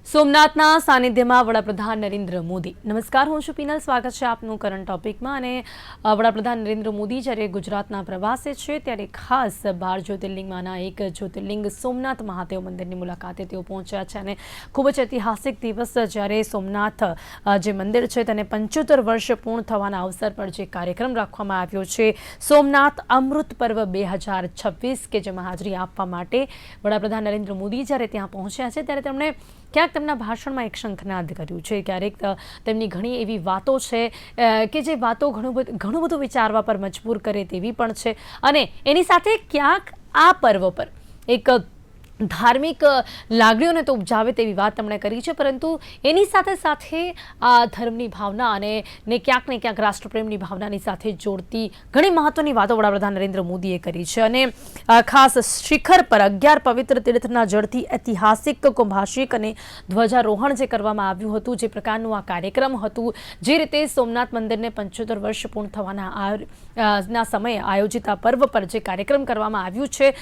સોમનાથના સાનિધ્યમાં વડાપ્રધાન નરેન્દ્ર મોદી. નમસ્કાર, હું છું પીનલ. સ્વાગત છે આપનું કરંટ ટોપિકમાં. અને વડાપ્રધાન નરેન્દ્ર મોદી જ્યારે ગુજરાતના પ્રવાસે છે ત્યારે ખાસ 12 જ્યોતિર્લિંગમાંના એક જ્યોતિર્લિંગ સોમનાથ મહાદેવ મંદિરની મુલાકાતે તેઓ પહોંચ્યા છે. અને ખૂબ જ ઐતિહાસિક દિવસ જ્યારે સોમનાથ જે મંદિર છે તેને 75 વર્ષ પૂર્ણ થવાના અવસર પર જે કાર્યક્રમ રાખવામાં આવ્યો છે, સોમનાથ અમૃત પર્વ 2026, કે જેમાં હાજરી આપવા માટે વડાપ્રધાન નરેન્દ્ર મોદી જ્યારે ત્યાં પહોંચ્યા છે ત્યારે તેમણે ક્યાંક તેમના ભાષણમાં એક શંખનાદ કર્યું છે. ક્યારેક તેમની ઘણી એવી વાતો છે કે જે વાતો ઘણું બધું વિચારવા પર મજબૂર કરે તેવી પણ છે. અને એની સાથે ક્યાંક આ પર્વ પર એક ધાર્મિક લાગણીઓને તો ઉપજાવે તેવી વાત તેમણે કરી છે, પરંતુ એની સાથે સાથે આ ધર્મની ભાવના અને ક્યાંક રાષ્ટ્રપ્રેમની ભાવનાની સાથે જોડતી ઘણી મહત્વની વાતો વડાપ્રધાન નરેન્દ્ર મોદીએ કરી છે. અને ખાસ શિખર પર 11 પવિત્ર તીર્થના જળથી ઐતિહાસિક કુંભાષિક અને ધ્વજારોહણ જે કરવામાં આવ્યું હતું, જે પ્રકારનું આ કાર્યક્રમ હતું, જે રીતે સોમનાથ મંદિરને 75 વર્ષ પૂર્ણ થવાના સમયે આયોજિત આ પર્વ પર જે કાર્યક્રમ કરવામાં આવ્યું છે,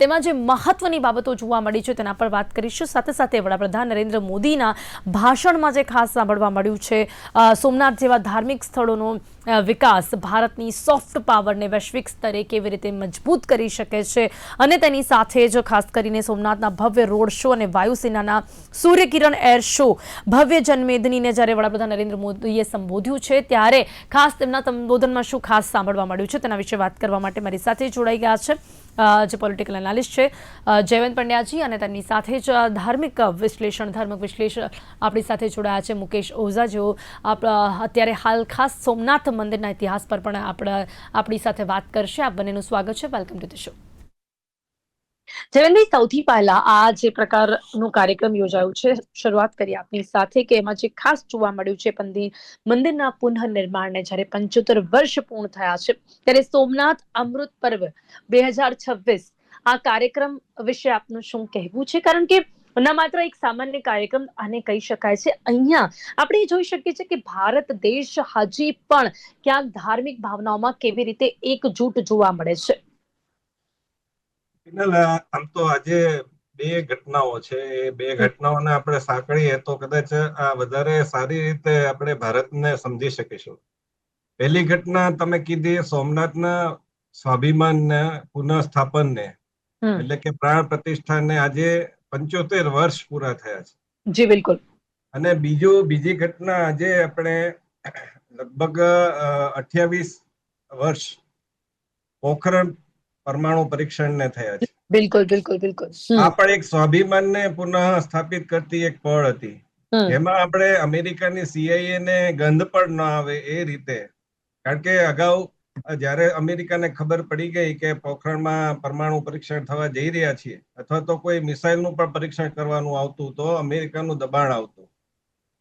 તેમાં જે મહત્વની બાબતો જોવા મળી છે તેના પર વાત કરીશું. સાથે સાથે વડાપ્રધાન નરેન્દ્ર મોદીના ભાષણમાં જે ખાસ સાંભળવા મળ્યું છે, સોમનાથ જેવા ધાર્મિક સ્થળોનો વિકાસ ભારતની સોફ્ટ પાવરને વૈશ્વિક સ્તરે કેવી રીતે મજબૂત કરી શકે છે, અને તેની સાથે જ ખાસ કરીને સોમનાથના ભવ્ય રોડ શો અને વાયુસેનાના સૂર્યકિરણ એર શો, ભવ્ય જનમેદનીને જ્યારે વડાપ્રધાન નરેન્દ્ર મોદીએ સંબોધ્યું છે ત્યારે ખાસ તેમના સંબોધનમાં શું ખાસ સાંભળવા મળ્યું છે તેના વિશે વાત કરવા માટે મારી સાથે જોડાઈ ગયા છે જે પોલિટિકલ એનાલિસ્ટ છે જયવંત પંડ્યાજી, અને તેમની સાથે જ ધાર્મિક વિશ્લેષણ આપણી સાથે જોડાયા છે મુકેશ ઓઝા, જેઓ અત્યારે હાલ ખાસ સોમનાથ મંદિરના ઇતિહાસ પર પણ આપણી સાથે વાત કરશે. આપ બંનેનું સ્વાગત છે. Welcome to the show. Jayvantbhai, સૌથી પહેલા આ જે પ્રકારનો કાર્યક્રમ યોજાયો છે, શરૂઆત કરી આપની સાથે કે એમાં જે ખાસ જોવા મળ્યું છે મંદિરના પુનઃનિર્માણને જ્યારે 75 વર્ષ પૂર્ણ થયા છે ત્યારે સોમનાથ અમૃત પર્વ 2026 આ કાર્યક્રમ વિશે આપનું શું કહેવું છે? કારણ કે ન માત્ર એક સામાન્ય કાર્યક્રમ આને કહી શકાય છે, અહીંયા આપણે જોઈ શકીએ છીએ કે ભારત દેશ હજી પણ ક્યાંક ધાર્મિક ભાવનાઓમાં કેવી રીતે એકજૂટ જોવા મળે છે. આમ તો આજે બે ઘટનાઓ છે. એ બે ઘટનાઓને આપણે સાંકળીએ તો કદાચ આ વધારે સારી રીતે આપણે ભારતને સમજી શકીશું. પહેલી ઘટના તમે કીધી સોમનાથના સ્વાભિમાનને પુનઃસ્થાપનને, એટલે કે પ્રાણ પ્રતિષ્ઠાને આજે 75 વર્ષ પૂરા થયા છે. જી બિલકુલ. અને બીજી ઘટના આજે આપણે લગભગ 28 વર્ષ પોખરણ પરમાણુ પરીક્ષણને થયા છે. બિલકુલ બિલકુલ બિલકુલ. આ પણ એક સ્વાભિમાનને પુનઃ સ્થાપિત કરતી એક પળ હતી. એમાં આપણે અમેરિકાની CIA ને ગંધ પણ ન આવે એ રીતે, કારણ કે અગાઉ જ્યારે અમેરિકાને ખબર પડી ગઈ કે પોખરણમાં પરમાણુ પરીક્ષણ થવા જઈ રહ્યા છીએ, અથવા તો કોઈ મિસાઇલનું પણ પરીક્ષણ કરવાનું આવતું, તો અમેરિકાનું દબાણ આવતું.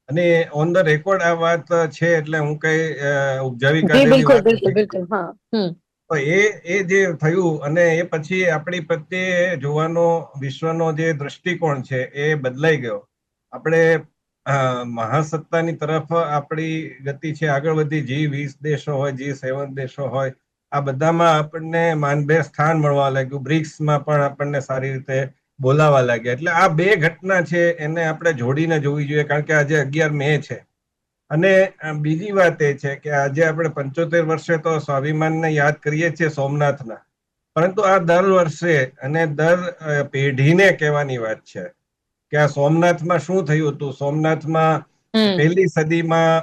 અને ઓન ધ રેકોર્ડ આ વાત છે, એટલે હું કઈ ઉપજાવી કાઢેલી વાત નથી. તો એ જે થયું, અને એ પછી આપણી પ્રત્યે જોવાનો વિશ્વનો જે દ્રષ્ટિકોણ છે એ બદલાઈ ગયો. આપણે મહાસત્તાની તરફ આપણી ગતિ છે આગળ વધી. G20 દેશો હોય, G7 દેશો હોય, આ બધામાં આપણને માનભેર સ્થાન મળવા લાગ્યું. બ્રિક્સમાં પણ આપણને સારી રીતે બોલાવા લાગ્યા. એટલે આ બે ઘટના છે એને આપણે જોડીને જોવી જોઈએ, કારણ કે આજે 11 મે છે. અને બીજી વાત એ છે કે આજે આપણે 75 વર્ષે તો સ્વાભિમાનને યાદ કરીએ છીએ સોમનાથના, પરંતુ આ દર વર્ષે અને દર પેઢીને કહેવાની વાત છે કે આ સોમનાથમાં શું થયું હતું. સોમનાથમાં પહેલી સદીમાં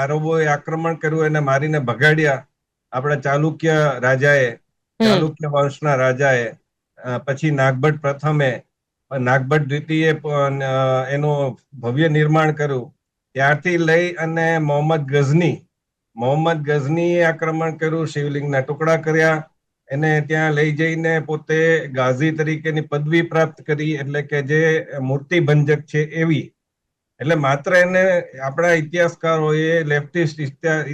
આરબોએ આક્રમણ કર્યું, એને મારીને ભગાડ્યા આપણા ચાલુક્ય રાજાએ, ચાલુક્ય વંશના રાજાએ. પછી નાગભટ્ટ પ્રથમે, નાગભટ્ટ દ્વિતીય એનું ભવ્ય નિર્માણ કર્યું. ત્યારથી લઈ અને મોહમ્મદ ગઝનીએ આક્રમણ કર્યું, શિવલિંગના ટુકડા કર્યા, એને ત્યાં લઈ જઈને પોતે ગાઝી તરીકેની પદવી પ્રાપ્ત કરી, એટલે કે જે મૂર્તિ ભંજક છે એવી. એટલે માત્ર એને આપણા ઇતિહાસકારોએ, લેફ્ટિસ્ટ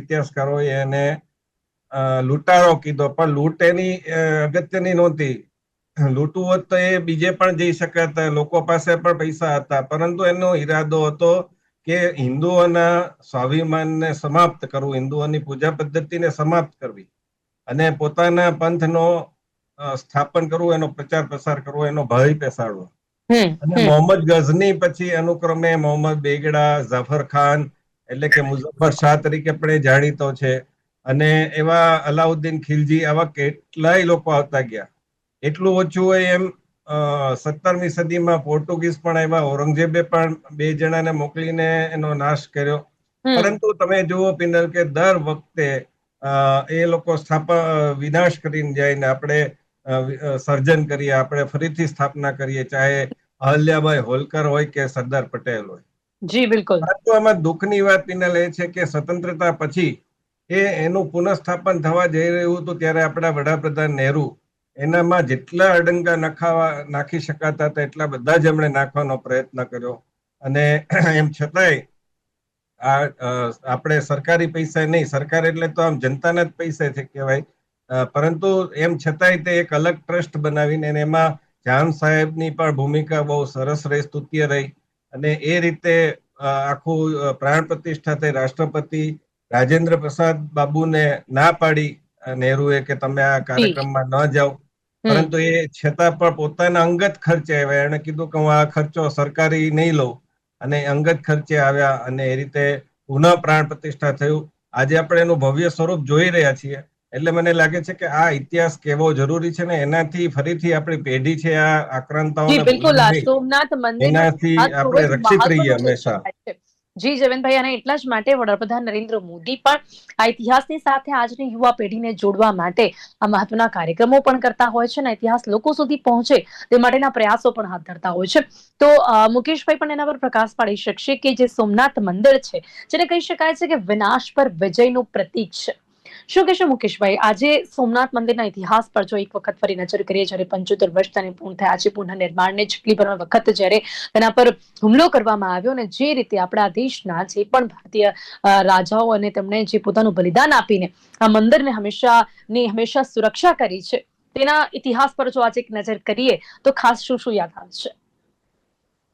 ઇતિહાસકારોએ એને લૂંટારો કીધો, પણ લૂંટ એની અગત્યની નહોતી. લૂંટવું હોત તો એ બીજે પણ જઈ શકાતા, લોકો પાસે પણ પૈસા હતા, પરંતુ એનો ઈરાદો હતો કે હિન્દુઓના સ્વાભિમાનને સમાપ્ત કરવું, હિન્દુઓની પૂજા પદ્ધતિને સમાપ્ત કરવી, અને પોતાના પંથનો સ્થાપન કરવું, એનો પ્રચાર પ્રસાર કરવો, એનો ભય પેસાડવો. અને મોહમ્મદ ગઝની પછી અનુક્રમે મોહમ્મદ બેગડા, ઝફર ખાન એટલે કે મુઝફ્ફર શાહ તરીકે પણ એ જાણીતો છે. અને એવા અલાઉદ્દીન ખિલજી, આવા કેટલાય લોકો આવતા ગયા. એટલું ઓછું હોય એમ 17મી સદીમાં પોર્ટુગીઝ પણ આવ્યા. ઔરંગઝેબે પણ 2 જણાને મોકલીને એનો નાશ કર્યો. પરંતુ તમે જુઓ પિનલ કે દર વખતે એ લોકો વિનાશ કરીને જાય ને આપણે સર્જન કરીએ, આપણે ફરીથી સ્થાપના કરીએ, ચાહે અહલ્યાબાઈ હોલકર હોય કે સરદાર પટેલ હોય. જી બિલકુલ. પરંતુ આમાં દુઃખની વાત પિનલ એ છે કે સ્વતંત્રતા પછી એનું પુનઃસ્થાપન થવા જઈ રહ્યું હતું ત્યારે આપણા વડાપ્રધાન નહેરુ એનામાં જેટલા અડંગા નાખી શકાતા હતા એટલા બધા જ એમણે નાખવાનો પ્રયત્ન કર્યો. અને એમ છતાંય આપણે સરકારી પૈસા નહીં, સરકાર એટલે તો આમ જનતાના જ પૈસા છે કહેવાય, પરંતુ એમ છતાંય તે એક અલગ ટ્રસ્ટ બનાવીને એમાં જાન સાહેબની પણ ભૂમિકા બહુ સરસ રહી, સ્તુત્ય રહી. અને એ રીતે આખું પ્રાણ પ્રતિષ્ઠા થઈ. રાષ્ટ્રપતિ રાજેન્દ્ર પ્રસાદ બાબુને ના પાડી નહેરુએ કે તમે આ કાર્યક્રમમાં ન જાઓ, પરંતુ એ છતાં પણ પોતાના અંગત ખર્ચે આવ્યા. એણે કીધું કે હું આ ખર્ચો સરકારી નહીં લઉં, અને અંગત ખર્ચે આવ્યા અને એ રીતે પુનઃ પ્રાણ પ્રતિષ્ઠા થયું. આજે આપણે એનું ભવ્ય સ્વરૂપ જોઈ રહ્યા છીએ. એટલે મને લાગે છે કે આ ઇતિહાસ કેવો જરૂરી છે ને એનાથી ફરીથી આપણી પેઢી છે આ આક્રાંતાઓને ભૂલે નહીં, સોમનાથ મંદિરનો એનાથી ઇતિહાસ ખૂબ આપણે જ રક્ષિત રહીએ મહત્વનો કહી હંમેશા. શકાય છે. જી જયવંતભાઈ, અને એટલા જ માટે વડાપ્રધાન નરેન્દ્ર મોદી પણ આ ઇતિહાસની સાથે આજની યુવા પેઢીને જોડવા માટે આ મહત્વના કાર્યક્રમો પણ કરતા હોય છે અને ઇતિહાસ લોકો સુધી પહોંચે તે માટેના પ્રયાસો પણ હાથ ધરતા હોય છે. તો મુકેશભાઈ પણ એના પર પ્રકાશ પાડી શકશે કે જે સોમનાથ મંદિર છે, જેને કહી શકાય છે કે વિનાશ પર વિજયનું પ્રતીક છે. શું કહેશો મુકેશભાઈ, આજે સોમનાથ મંદિરના ઇતિહાસ પર જો એક વખત ફરી નજર કરીએ, જ્યારે 75 વર્ષ તેને પૂર્ણ થયા છે પુનઃનિર્માણને, જેટલી પણ વખત જ્યારે તેના પર હુમલો કરવામાં આવ્યો અને જે રીતે આપણા દેશના જે પણ ભારતીય રાજાઓ અને તેમણે જે પોતાનું બલિદાન આપીને આ મંદિરને હંમેશા સુરક્ષા કરી છે, તેના ઇતિહાસ પર જો આજે એક નજર કરીએ તો ખાસ શું શું યાદ આવે છે?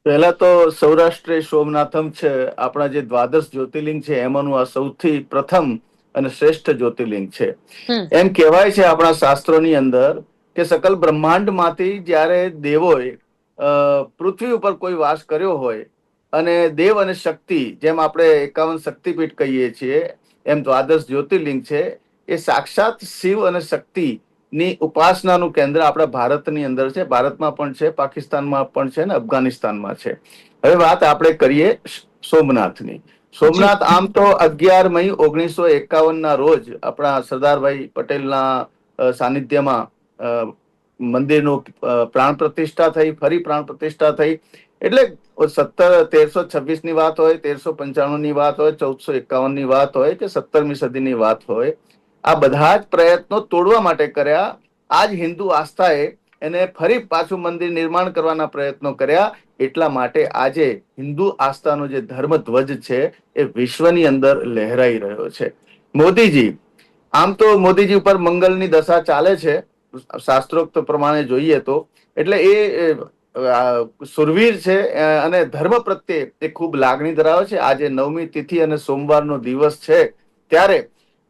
પહેલા તો સૌરાષ્ટ્રે સોમનાથમ છે, આપણા જે દ્વાદશ જ્યોતિર્લિંગ છે એમાંનું આ સૌથી પ્રથમ અને શ્રેષ્ઠ જ્યોતિર્લિંગ છે. એમ કહેવાય છે આપણા શાસ્ત્રોની અંદર કે સકલ બ્રહ્માંડમાંથી જ્યારે દેવોએ પૃથ્વી ઉપર કોઈ વાસ કર્યો હોય અને દેવ અને શક્તિ, જેમ આપણે 51 શક્તિપીઠ કહીએ છીએ એમ દ્વાદશ જ્યોતિર્લિંગ છે, એ સાક્ષાત શિવ અને શક્તિ ની ઉપાસનાનું કેન્દ્ર આપણા ભારતની અંદર છે. ભારતમાં પણ છે, પાકિસ્તાનમાં પણ છે ને અફઘાનિસ્તાનમાં છે. હવે વાત આપણે કરીએ સોમનાથની. સોમનાથ આમ તો 11 મઈ 1951 ના રોજ આપણા સરદારભાઈ પટેલના સાનિધ્યમાં મંદિરનું પ્રાણ પ્રતિષ્ઠા થઈ, ફરી પ્રાણ પ્રતિષ્ઠા થઈ. એટલે 1326 ની વાત હોય, 1395 ની વાત હોય, 1451 ની વાત હોય કે 17મી સદીની વાત હોય, આ બધા જ પ્રયત્નો તોડવા માટે કર્યા. આજ હિન્દુ આસ્થાએ એને ફરી પાછું મંદિર નિર્માણ કરવાના પ્રયત્નો કર્યા. એટલા માટે આજે હિન્દુ આસ્થાનો જે ધર્મ ધ્વજ છે એ વિશ્વની અંદર લહેરાઈ રહ્યો છે. મોદીજી, આમ તો મોદીજી ઉપર મંગલની દશા ચાલે છે શાસ્ત્રોક્ત પ્રમાણે જોઈએ તો, એટલે એ સુરવીર છે અને ધર્મ પ્રત્યે એ ખૂબ લાગણી ધરાવે છે. આજે 9મી તિથિ અને સોમવારનો દિવસ છે ત્યારે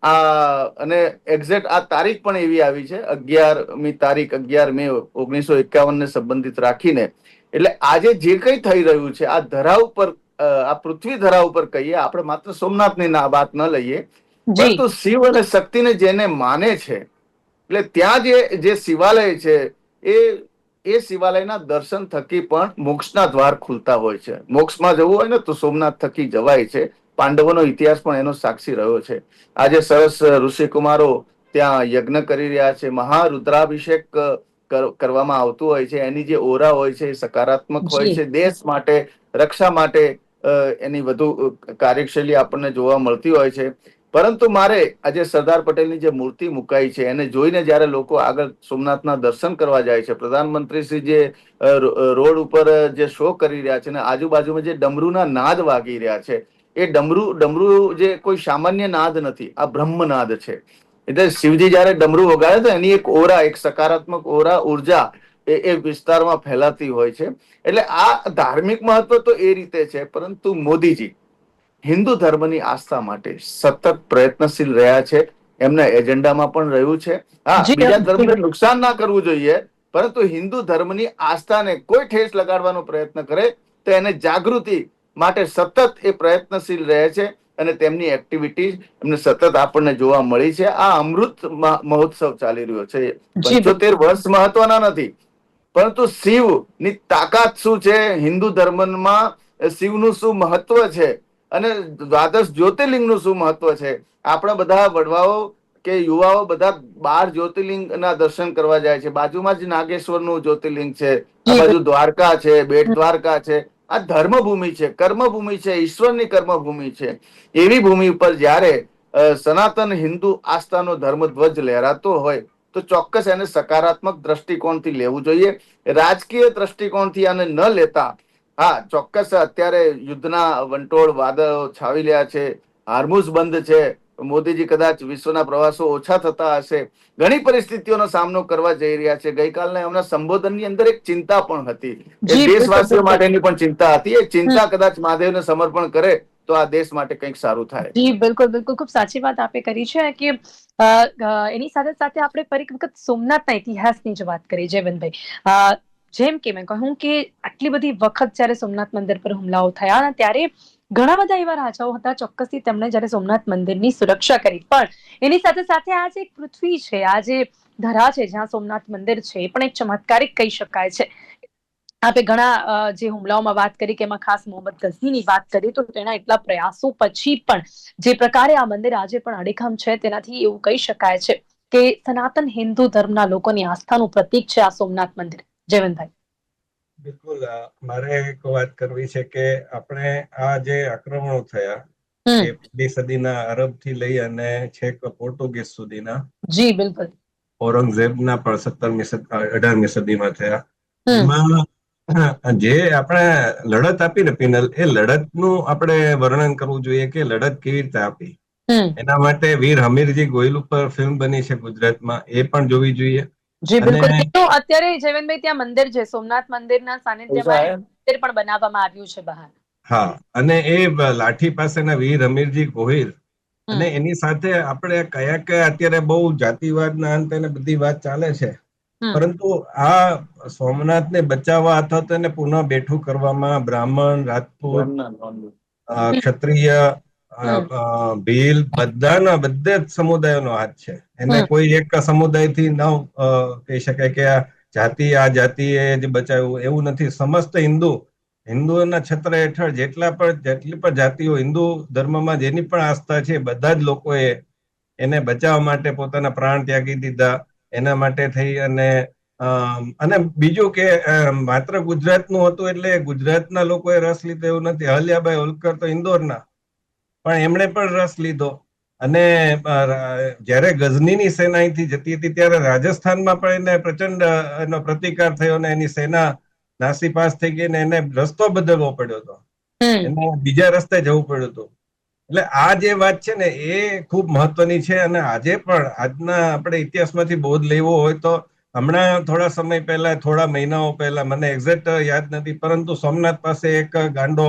અને એક્ઝેક્ટ આ તારીખ પણ એવી આવી છે 11મી તારીખ 11 મે 1951 ને સંબંધિત રાખીને. એટલે આજે જે કંઈ થઈ રહ્યું છે આ ધરા ઉપર, આ પૃથ્વી ધરા ઉપર કહીએ, આપણે માત્ર સોમનાથની વાત ન લઈએ, પરંતુ શિવ અને શક્તિને જેને માને છે, એટલે ત્યાં જે શિવાલય છે એ શિવાલયના દર્શન થકી પણ મોક્ષના દ્વાર ખુલતા હોય છે. મોક્ષમાં જવું હોય ને તો સોમનાથ થકી જવાય છે. પાંડવોનો ઇતિહાસ પણ એનો સાક્ષી રહ્યો છે. આજે સરસ ઋષિકુમારો ત્યાં યજ્ઞ કરી રહ્યા છે, મહારુદ્રાભિષેક કરવામાં આવતું હોય છે. એની જે ઓરા હોય છે એ સકારાત્મક હોય છે. દેશ માટે, રક્ષા માટે એની વધુ કાર્યશૈલી આપણને જોવા મળતી હોય છે. પરંતુ મારે આજે સરદાર પટેલની જે મૂર્તિ મુકાઈ છે એને જોઈને જયારે લોકો આગળ સોમનાથના દર્શન કરવા જાય છે, પ્રધાનમંત્રી શ્રી જે રોડ ઉપર જે શો કરી રહ્યા છે ને આજુબાજુમાં જે ડમરૂના નાદ વાગી રહ્યા છે, એ ડમરૂ જે કોઈ સામાન્ય નાદ નથી, આ બ્રહ્મનાદ છે. એટલે શિવજી જયારે ડમરૂ વગાડે તો એની એક ઓરા, એક સકારાત્મક ઓરા, ઉર્જા એ વિસ્તારમાં ફેલાતી હોય છે. એટલે આ ધાર્મિક મહત્વ તો એ રીતે છે, પરંતુ મોદીજી હિન્દુ ધર્મની આસ્થા માટે સતત પ્રયત્નશીલ રહ્યા છે. એમના એજન્ડામાં પણ રહ્યું છે. હા, બીજા ધર્મને નુકસાન ના કરવું જોઈએ, પરંતુ હિન્દુ ધર્મની આસ્થાને કોઈ ઠેસ લગાડવાનો પ્રયત્ન કરે તો એને જાગૃતિ માટે સતત એ પ્રયત્નશીલ રહે છે અને તેમની એક્ટિવિટી એમને સતત આપણને જોવા મળી છે. આ અમૃત મહોત્સવ ચાલી રહ્યો છે. 75 વર્ષ મહત્વના નથી, પરંતુ શિવની તાકાત શું છે, હિન્દુ ધર્મમાં શિવનું શું મહત્વ છે અને દ્વાદશ જ્યોતિર્લિંગનું શું મહત્વ છે. આપણે બધા વડવાઓ કે યુવાઓ બધા 12 જ્યોતિર્લિંગના દર્શન કરવા જાય છે. બાજુમાં જ નાગેશ્વરનું જ્યોતિર્લિંગ છે, આ બાજુ દ્વારકા છે, બેટ દ્વારકા છે. આ ધર્મભૂમિ છે, કર્મભૂમિ છે, ઈશ્વરની કર્મભૂમિ છે. એવી ભૂમિ ઉપર જ્યારે સનાતન હિન્દુ આસ્થાનો ધર્મધ્વજ લહેરાતો હોય તો ચોક્કસ એને સકારાત્મક દ્રષ્ટિકોણથી લેવું જોઈએ. રાજકીય દ્રષ્ટિકોણથી આને ન લેતા, હા ચોક્કસ અત્યારે યુદ્ધના વંટોળ વાદળો છાવી રહ્યા છે, હાર્મુઝ બંધ છે, મોદીજી કદાચ વિશ્વના પ્રવાસો ઓછા થતા હશે, ઘણી પરિસ્થિતિઓનો સામનો કરવા જઈ રહ્યા છે. ગઈકાલના એમના સંબોધનની અંદર એક ચિંતા પણ હતી, એ દેશવાસીઓ માટેની પણ ચિંતા હતી. એ ચિંતા કદાચ મહાદેવને સમર્પણ કરે તો આ દેશ માટે કંઈક સારું થાય. જી બિલકુલ બિલકુલ, ખૂબ સાચી વાત આપે કરી છે કે એની સાથે સાથે આપણે ફરી એક વખત સોમનાથના ઇતિહાસની જ વાત કરીએ જયવંતભાઈ. જેમ કે મેં કહ્યું કે આટલી બધી વખત જ્યારે સોમનાથ મંદિર પર હુમલાઓ થયા ત્યારે ઘણા બધા એવા રાજાઓ હતા, ચોક્કસથી તેમણે જ્યારે સોમનાથ મંદિરની સુરક્ષા કરી, પણ એની સાથે સાથે આ જે પૃથ્વી છે, આ જે ધરા છે જ્યાં સોમનાથ મંદિર છે, એ પણ એક ચમત્કારિક કહી શકાય છે. આપણે ઘણા જે હુમલાઓમાં વાત કરી કે એમાં ખાસ મોહમ્મદ ગઝનીની વાત કરી તો તેના એટલા પ્રયાસો પછી પણ જે પ્રકારે આ મંદિર આજે પણ અડીખમ છે, તેનાથી એવું કહી શકાય છે કે સનાતન હિન્દુ ધર્મના લોકોની આસ્થાનું પ્રતીક છે આ સોમનાથ મંદિર. જયવંતભાઈ. બિલકુલ, મારે એક વાત કરવી છે કે આપણે આ જે આક્રમણો થયા એ 2મી સદીના અરબ થી લઈ અને છેક પોર્ટુગીઝ સુધીના, જી બિલકુલ, ઔરંગઝેબના પણ 18મી સદીમાં થયા. એમાં જે આપણે લડત આપી ને પિનલ, એ લડતનું આપણે વર્ણન કરવું જોઈએ કે લડત કેવી રીતે આપી. એના માટે વીર હમીરજી ગોહિલ ઉપર ફિલ્મ બની છે ગુજરાતમાં, એ પણ જોવી જોઈએ. જી બિલકુલ. અત્યારે જયવંતભાઈ ત્યાં મંદિર છે, સોમનાથ મંદિરના સાનિધ્યમાં મંદિર પણ બનાવવામાં આવ્યું છે બહાર. હા, અને એ લાઠી પાસેના વીર હમીરજી ગોહિલ, અને એની સાથે આપણે કયા કયા અત્યારે બહુ જાતિવાદના અંતે બધી વાત ચાલે છે, પરંતુ આ સોમનાથને બચાવવા અથવા તો એને પુનઃ બેઠું કરવામાં બ્રાહ્મણ, રાજપૂત, ક્ષત્રિય, ભીલ, બધે જ સમુદાયોનો હાથ છે. એને કોઈ એક સમુદાયથી ન કહી શકાય કે આ જાતિએ જ બચાવ્યું, એવું નથી. સમસ્ત હિન્દુઓના છત્ર હેઠળ જેટલી પણ જાતિઓ હિન્દુ ધર્મમાં જેની પણ આસ્થા છે, બધા જ લોકોએ એને બચાવવા માટે પોતાના પ્રાણ ત્યાગી દીધા. એના માટે થઈ અને બીજું કે માત્ર ગુજરાતનું હતું એટલે ગુજરાતના લોકોએ રસ લીધો એવું નથી. અહલ્યાબાઈ હોલકર તો ઇન્દોરના, પણ એમણે પણ રસ લીધો. અને જ્યારે ગઝનીની સેના અહીંથી જતી હતી ત્યારે રાજસ્થાનમાં પણ એને પ્રચંડ એનો પ્રતિકાર થયો અને એની સેના નાસીપાસ થઈ ગઈ ને એને રસ્તો બદલવો પડ્યો હતો, એને બીજા રસ્તે જવું પડ્યું હતું. એટલે આ જે વાત છે ને એ ખૂબ મહત્વની છે. અને આજે પણ આજના આપણે ઇતિહાસમાંથી બોધ લેવો હોય તો હમણાં થોડા મહિનાઓ પહેલા, મને એક્ઝેક્ટ યાદ નથી, પરંતુ સોમનાથ પાસે એક ગાંડો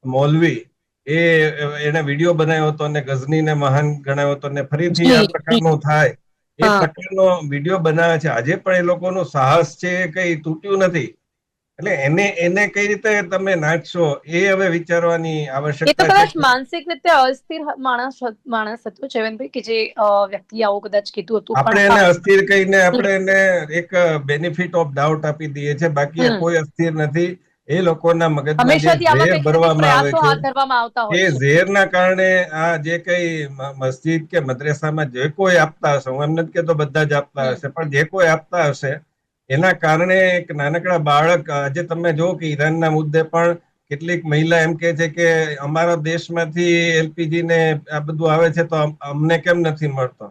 મૌલવી એને વિડીયો બનાવ્યો હતો અને ગઝનીને મહાન ગણાવ્યો હતો, અને ફરીથી આ પ્રકારનું થાય એ પ્રકારનો વિડીયો બનાવે છે. આજે પણ એ લોકોનું સાહસ છે એ કઈ તૂટ્યું નથી. એટલે એને કઈ રીતે તમે નાચશો એ હવે વિચારવાની આવશ્યકતા છે. માનસિક રીતે અસ્થિર માણસ હતો જયવંતભાઈ, કે જે વ્યક્તિ આવું કદાચ કીધું હતું. આપણે એને અસ્થિર કહીને આપણે એને એક બેનિફિટ ઓફ ડાઉટ આપી દઈએ છીએ, બાકી એ કોઈ અસ્થિર નથી. એ લોકોના મગજમાં જે ઝેર ભરવામાં આવે છે, એ ઝેરના કારણે આ જે કઈ મસ્જિદ કે મદ્રેસામાં જે કોઈ આપતા હશે, હું એમ નથી કહેતો બધા જ આપતા હશે, પણ જે કોઈ આપતા હશે એના કારણે એક નાનકડા બાળક, આજે તમે જો કે ઈરાનના મુદ્દે પણ કેટલીક મહિલા એમ કે છે કે અમારા દેશમાંથી એલપીજી ને આ બધું આવે છે તો અમને કેમ નથી મળતો.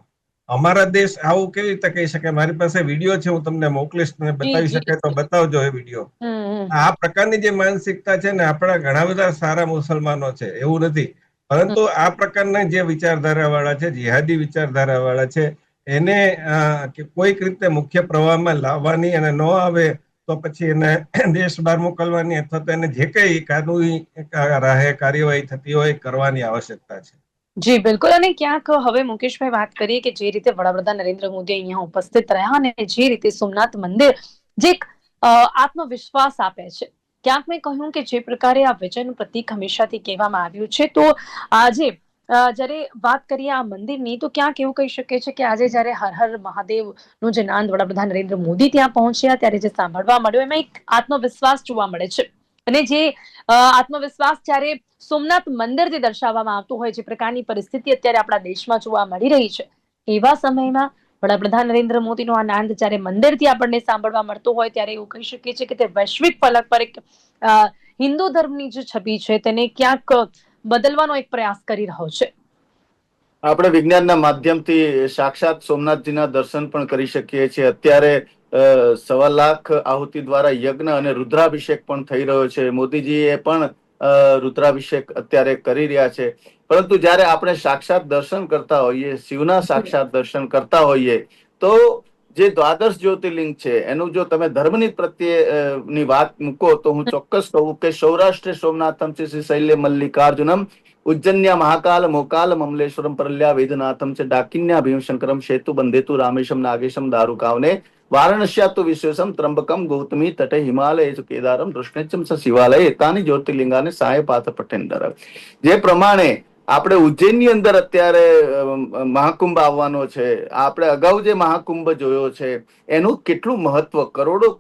અમારા દેશ આવું કેવી રીતે કહી શકે? મારી પાસે વિડીયો છે, હું તમને મોકલીશ, તમે બતાવી શકે તો બતાવજો એ વિડીયો. આ પ્રકારની જે માનસિકતા છે ને, આપણા ઘણા બધા સારા મુસલમાનો છે, એવું નથી, પરંતુ આ પ્રકારના જે વિચારધારા વાળા છે, જિહાદી વિચારધારા વાળા છે, એને કોઈક રીતે મુખ્ય પ્રવાહમાં લાવવાની, અને ન આવે તો પછી એને દેશ બહાર મોકલવાની અથવા તો એને જે કઈ કાનૂની રાહે કાર્યવાહી થતી હોય કરવાની આવશ્યકતા છે. જી બિલકુલ. અને ક્યાંક હવે મુકેશભાઈ વાત કરીએ કે જે રીતે વડાપ્રધાન નરેન્દ્ર મોદી અહીંયા ઉપસ્થિત રહ્યા અને જે રીતે સોમનાથ મંદિર જે એક આત્મવિશ્વાસ આપે છે, ક્યાંક મેં કહ્યું કે જે પ્રકારે આ વિજયનું પ્રતીક હંમેશાથી કહેવામાં આવ્યું છે, તો આજે જ્યારે વાત કરીએ આ મંદિરની, તો ક્યાંક એવું કહી શકે છે કે આજે જ્યારે હર હર મહાદેવ નું જે નાદ વડાપ્રધાન નરેન્દ્ર મોદી ત્યાં પહોંચ્યા ત્યારે જે સાંભળવા મળ્યો, એમાં એક આત્મવિશ્વાસ જોવા મળે છે. અને જે આત્મવિશ્વાસ જ્યારે સોમનાથ મંદિરથી દર્શાવવામાં આવતું હોય, જે પ્રકારની પરિસ્થિતિ અત્યારે આપણા દેશમાં જોવા મળી રહી છે, એવા સમયમાં વડાપ્રધાન નરેન્દ્ર મોદીનો આ નાદ જ્યારે મંદિરથી આપણને સાંભળવા મળતો હોય, ત્યારે એવું કહી શકીએ છીએ કે તે વૈશ્વિક ફલક પર એક હિન્દુ ધર્મની જે છબી છે તેને ક્યાંક બદલવાનો એક પ્રયાસ કરી રહ્યો છે. આપણે વિજ્ઞાનના માધ્યમથી સાક્ષાત સોમનાથજીના દર્શન પણ કરી શકીએ છીએ. અત્યારે 1.25 લાખ આહુતિ દ્વારા યજ્ઞ અને રુદ્રાભિષેક પણ થઈ રહ્યો છે. મોદીજીએ પણ રુદ્રાભિષેક અત્યારે કરી રહ્યા છે. પરંતુ જ્યારે આપણે સાક્ષાત દર્શન કરતા હોઈએ, શિવના સાક્ષાત દર્શન કરતા હોઈએ, તો જે દ્વાદશ જ્યોતિર્લિંગ છે એનું જો તમે ધર્મની પ્રત્યે ની વાત મૂકો, તો હું ચોક્કસ કહું કે સૌરાષ્ટ્ર સોમનાથમ શ્રી શૈલ્ય મલ્લિકાર્જુનમ, ઉજ્જન્યા મહાકાલ મોકાલ મમલેશ્વરમ પરલ્યા વેદનાથમ છે ડાકિન્યા ભીમશંકરમ સેતુ બંધેતુ રામેશમ નાગેશમ દારુકાવને વારાણસ્યા તો વિશ્વેશમ ત્રંબકમ ગૌતમી તટે હિમાલય કેદારમ દૃષ્ણેચમ સ શિવાલય એતાની જ્યોતિર્લિંગાને સાય પાથ પટેન્દર. જે પ્રમાણે આપણે ઉજ્જૈનની અંદર અત્યારે મહાકુંભ આવવાનો છે, આપણે અગાઉ જે મહાકુંભ જોયો છે એનું કેટલું મહત્વ,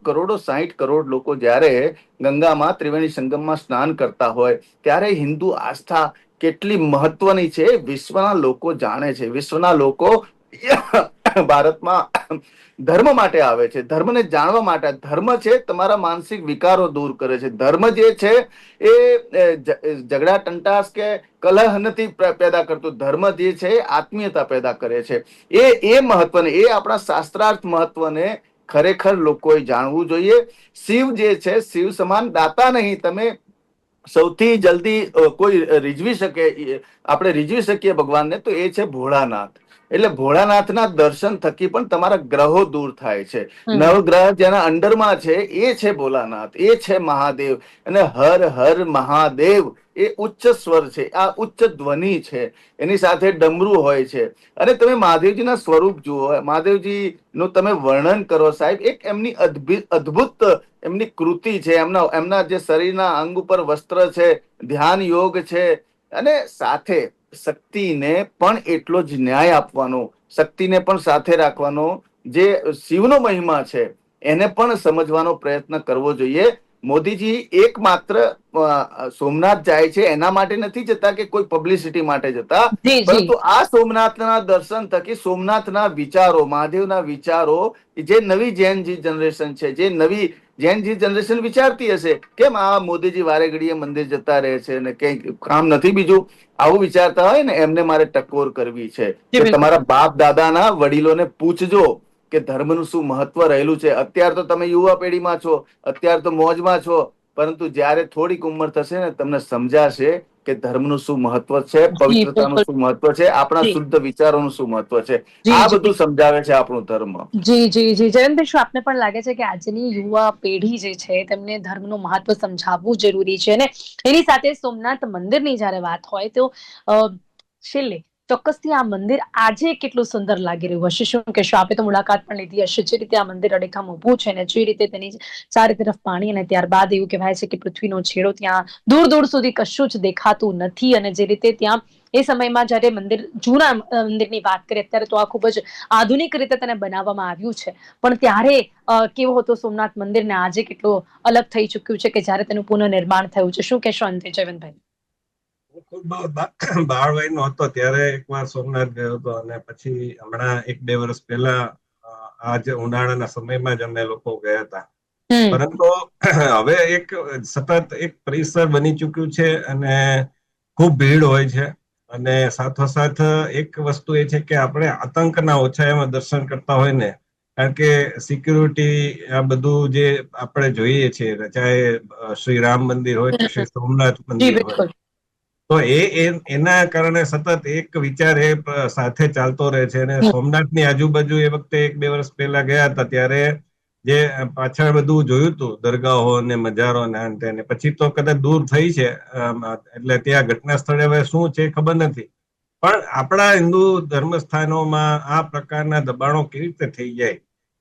કરોડો 60 કરોડ લોકો જ્યારે ગંગામાં ત્રિવેણી સંગમમાં સ્નાન કરતા હોય ત્યારે હિન્દુ આસ્થા કેટલી મહત્વની છે વિશ્વના લોકો જાણે છે. વિશ્વના લોકો ભારતમાં ધર્મ માટે આવે છે, ધર્મને જાણવા માટે. ધર્મ છે તમારા માનસિક વિકારો દૂર કરે છે. ધર્મ જે છે એ ઝઘડા ટંટાસ કે કલહ નથી પેદા કરતું. ધર્મ જે છે આત્મીયતા પેદા કરે છે. એ મહત્વને, એ આપણા શાસ્ત્રાર્થ મહત્વને ખરેખર લોકોએ જાણવું જોઈએ. શિવ જે છે, શિવ સમાન દાતા નહીં. તમે સૌથી જલ્દી કોઈ રીઝવી શકે, આપણે રીઝવી શકીએ ભગવાનને, તો એ છે ભોળાનાથ. એટલે ભોળાનાથના દર્શન થકી પણ તમારા ગ્રહો દૂર થાય છે. નવગ્રહ જેના અંડરમાં છે એ છે ભોલાનાથ, એ છે મહાદેવ. અને હર હર મહાદેવ એ ઉચ્ચ સ્વર છે, આ ઉચ્ચ ધ્વનિ છે. એની સાથે ડમરું હોય છે. અને તમે મહાદેવજીના સ્વરૂપ જુઓ, મહાદેવજી નું તમે વર્ણન કરો સાહેબ, એક એમની અદ્ભુત એમની કૃતિ છે. એમના જે શરીરના અંગ ઉપર વસ્ત્ર છે, ધ્યાન યોગ છે, અને સાથે શક્તિને પણ એટલો જ ન્યાય આપવાનો, શક્તિને પણ સાથે રાખવાનો, જે શિવનો મહિમા છે એને પણ સમજવાનો પ્રયત્ન કરવો જોઈએ. મોદીજી એકમાત્ર સોમનાથ જાય છે એના માટે નથી જતા કે કોઈ પબ્લિસિટી માટે જતા, પરંતુ આ સોમનાથના દર્શન થકી સોમનાથના વિચારો, મહાદેવના વિચારો, જે નવી જૈન જનરેશન છે, જે નવી જૈન જનરેશન વિચારતી હશે કેમ આ મોદીજી વારે ઘડીએ મંદિર જતા રહે છે અને કઈ કામ નથી બીજું, આવું વિચારતા હોય ને એમને મારે ટકોર કરવી છે કે તમારા બાપ દાદાના વડીલોને પૂછજો કે ધર્મનું શું મહત્વ રહેલું છે. અત્યારે તો તમે યુવા પેઢીમાં છો, અત્યારે તો મોજમાં છો, પરંતુ જ્યારે થોડીક ઉંમર થશે ને તમને સમજાશે કે ધર્મનું શું મહત્વ છે, પવિત્રતાનું શું મહત્વ છે, આપણા શુદ્ધ વિચારોનું શું મહત્વ છે. આ બધું સમજાવે છે આપણું ધર્મ. જી જી જી જયંતભાઈ, શું આપને પણ લાગે છે કે આજની યુવા પેઢી જે છે તેમને ધર્મનું મહત્વ સમજાવવું જરૂરી છે? અને એની સાથે સોમનાથ મંદિરની જયારે વાત હોય તો છેલ્લે ચોક્કસથી આ મંદિર આજે કેટલું સુંદર લાગી રહ્યું હશે? શું કહેશો? આપે તો મુલાકાત પણ લીધી હશે. જે રીતે આ મંદિર અડીખમ ઊભું છે ને જે રીતે તેની ચારે તરફ પાણી, અને ત્યારબાદ એવું કહેવાય છે કે પૃથ્વીનો છેડો, ત્યાં દૂર દૂર સુધી કશું જ દેખાતું નથી. અને જે રીતે ત્યાં એ સમયમાં જયારે મંદિર, જૂના મંદિરની વાત કરીએ, અત્યારે તો આ ખૂબ જ આધુનિક રીતે તેને બનાવવામાં આવ્યું છે, પણ ત્યારે કેવો હતો સોમનાથ મંદિર ને આજે કેટલો અલગ થઈ ચુક્યું છે કે જયારે તેનું પુનઃનિર્માણ થયું છે? શું કહેશો અંતે જયવંતભાઈ? હું બાળ વયનો હતો ત્યારે એકવાર સોમનાથ ગયો હતો, અને પછી હમણાં 1-2 વર્ષ પહેલા આજ ઉનાળાના સમયમાં જ અમે લોકો ગયા હતા. પરંતુ હવે એક સતત એક પરિસર બની ચુક્યું છે અને ખૂબ ભીડ હોય છે. અને સાથોસાથ એક વસ્તુ એ છે કે આપણે આતંકના ઓછા એમાં દર્શન કરતા હોય ને, કારણ કે સિક્યુરિટી આ બધું જે આપણે જોઈએ છીએ, ચાહે શ્રી રામ મંદિર હોય કે શ્રી સોમનાથ મંદિર હોય, તો એના કારણે સતત એક વિચાર એ સાથે ચાલતો રહે છે. અને સોમનાથની આજુબાજુ એ વખતે 1-2 વર્ષ પહેલા ગયા હતા ત્યારે જે પાછળ બધું જોયું હતું, દરગાહો ને મજારો ને પછી તો કદાચ દૂર થઈ છે, એટલે ત્યાં ઘટના સ્થળે હવે શું છે ખબર નથી, પણ આપણા હિન્દુ ધર્મસ્થાનોમાં આ પ્રકારના દબાણો કેવી રીતે થઈ જાય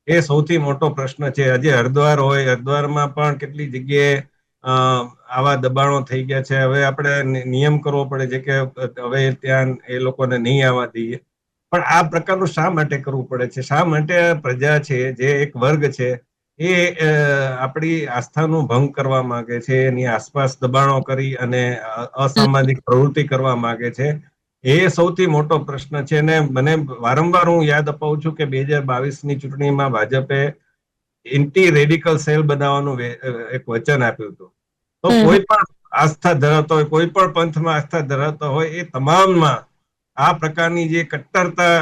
એ સૌથી મોટો પ્રશ્ન છે. હજી હરિદ્વાર હોય, હરિદ્વારમાં પણ કેટલી જગ્યાએ આવા દબાણો થઈ ગયા છે. હવે આપણે નિયમ કરવો પડે છે કે હવે ત્યાં એ લોકોને નહીં આવવા દઈએ. પણ આ પ્રકારનું શા માટે કરવું પડે છે? શા માટે પ્રજા છે, જે એક વર્ગ છે, એ આપણી આસ્થાનું ભંગ કરવા માંગે છે, એની આસપાસ દબાણો કરી અને અસામાજિક પ્રવૃત્તિ કરવા માંગે છે? એ સૌથી મોટો પ્રશ્ન છે. અને મને વારંવાર હું યાદ અપાવું છું કે 2022ની ચૂંટણીમાં ભાજપે એન્ટી રેડિકલ સેલ બનાવવાનું એક વચન આપ્યું હતું. તો કોઈ પણ આસ્થા ધરાવતો હોય, કોઈ પણ પંથમાં આસ્થા ધરાવતો હોય, એ તમામમાં આ પ્રકારની જે કટ્ટરતા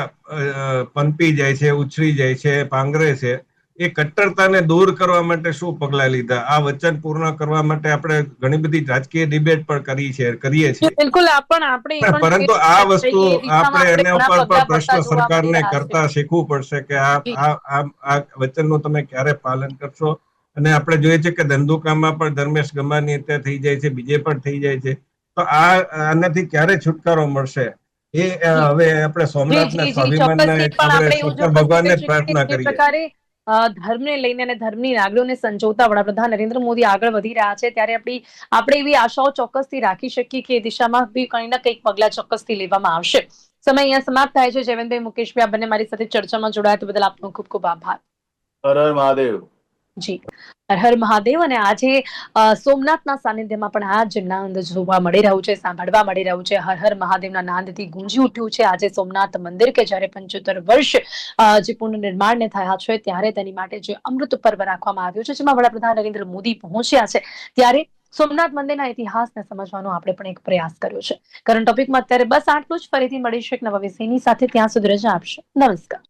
પનપી જાય છે, ઉછરી જાય છે, પાંગરે છે, એ કટ્ટરતાને દૂર કરવા માટે શું પગલાં લીધા? આ વચન પૂર્ણ કરવા માટે આપણે ઘણી બધી રાજકીય ડિબેટ પણ કરીએ છીએ. બિલકુલ આપણે પરંતુ આ વસ્તુ એ દિશામાં આપણે એના ઉપર પણ ઘણા પગલાં પ્રશ્ન ભરતા જોવા મળી સરકારને રહ્યા છે. કરતા શીખવું પડશે કે આ વચનનું તમે ક્યારે પાલન કરશો. અને આપણે જોઈએ છે કે ધંધુકામાં પણ ધર્મેશ ગમાની હત્યા થઈ જાય છે, બીજે પણ થઈ જાય છે. તો આનાથી ક્યારે છુટકારો મળશે? એ હવે આપણે સોમનાથના સ્વાભિમાનના ચોક્કસથી એક પણ આપણે આપણે એવું શંકર ચોક્કસ ભગવાનને કહી જ શકીએ પ્રાર્થના કે જે કરીએ. પ્રકારે ધર્મને લઈને અને ધર્મની લાગણીઓને સંજોતા વડાપ્રધાન નરેન્દ્ર મોદી આગળ વધી રહ્યા છે, ત્યારે આપણે એવી આશાઓ ચોક્કસથી રાખી શકીએ કે એ દિશામાં બી કંઈ ના કંઈક પગલાં ચોક્કસથી લેવામાં આવશે. સમય અહીંયા સમાપ્ત થાય છે. જયવંતભાઈ, મુકેશભાઈ, આ બંને મારી સાથે ચર્ચામાં જોડાયા બદલ આપનો ખૂબ ખૂબ આભાર. હર હર મહાદેવ. જી, હર હર મહાદેવ. અને આજે સોમનાથના સાનિધ્યમાં પણ આ જ નાદ જોવા મળી રહ્યું છે, સાંભળવા મળી રહ્યું છે. હર હર મહાદેવના નાદથી ગુંજી ઉઠ્યું છે આજે સોમનાથ મંદિર, કે જ્યારે 75 વર્ષ જે પુનઃનિર્માણને થયા છે, ત્યારે તેની માટે જે અમૃત પર્વ રાખવામાં આવ્યું છે, જેમાં વડાપ્રધાન નરેન્દ્ર મોદી પહોંચ્યા છે, ત્યારે સોમનાથ મંદિરના ઇતિહાસને સમજવાનો આપણે પણ એક પ્રયાસ કર્યો છે. કરંટ ટોપિકમાં અત્યારે બસ આટલું જ. ફરીથી મળીશું એક નવા વિષયની સાથે. ત્યાં સુધી રજા આપશો. નમસ્કાર.